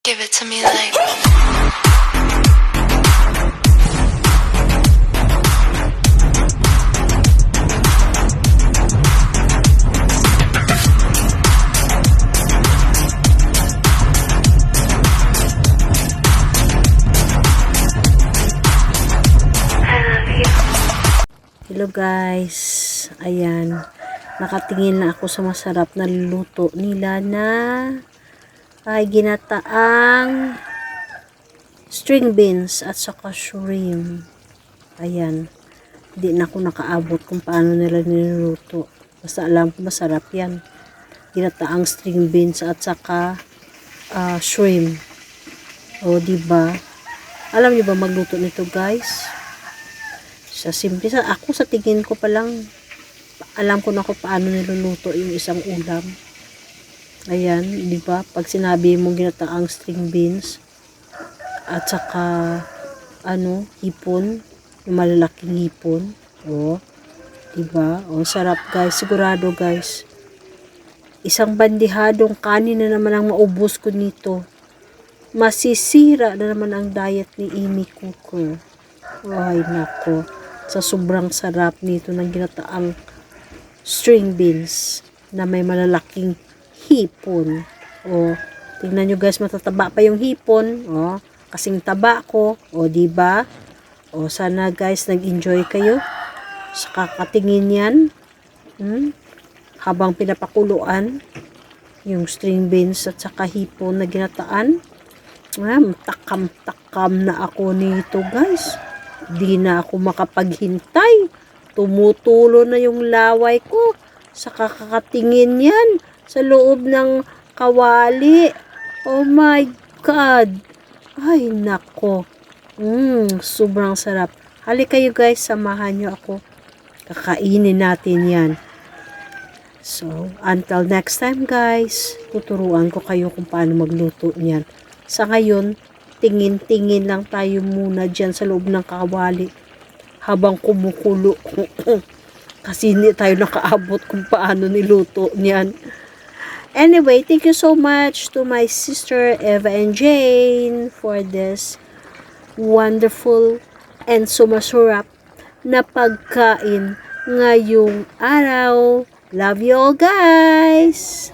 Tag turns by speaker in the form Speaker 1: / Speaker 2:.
Speaker 1: Give it to me like.
Speaker 2: Hello guys, ayan, nakatingin na ako sa masarap na luto nila na ay ginataang string beans at saka shrimp. Ayan, hindi na ako nakaabot kung paano nila niluluto, basta alam ko masarap yan, ginataang string beans at saka shrimp. O diba, alam niyo ba magluto nito guys? Sa simple, ako sa tingin ko pa lang alam ko na kung paano niluluto yung isang ulam. Ayan, di ba? Pag sinabi mo ginataang string beans at saka hipon, yung malalaking hipon. Oh, di ba? Oh, sarap guys, sigurado guys. Isang bandihadong kanin na naman ang maubos ko nito. Masisira na naman ang diet ni Amy Cooker. Ay nako, sa sobrang sarap nito ng ginataang string beans na may malalaking hipon. O, tingnan nyo guys, matataba pa yung hipon. O, kasing taba ko. O, diba? O, sana guys, nag-enjoy kayo sa kakatingin yan. Habang pinapakuluan yung string beans at saka hipon na ginataan. Takam-takam na ako nito guys. Di na ako makapaghintay. Tumutulo na yung laway ko sa kakakatingin yan sa loob ng kawali. Oh my God. Ay nako. Sobrang sarap. Halika kayo guys, samahan nyo ako. Kakainin natin yan. So, until next time guys, tuturuan ko kayo kung paano magluto niyan. Sa ngayon, tingin-tingin lang tayo muna dyan sa loob ng kawali habang kumukulo kasi hindi tayo nakaabot kung paano niluto niyan. Anyway, thank you so much to my sister Eva and Jane for this wonderful and sumasarap na pagkain ngayong araw. Love you all guys!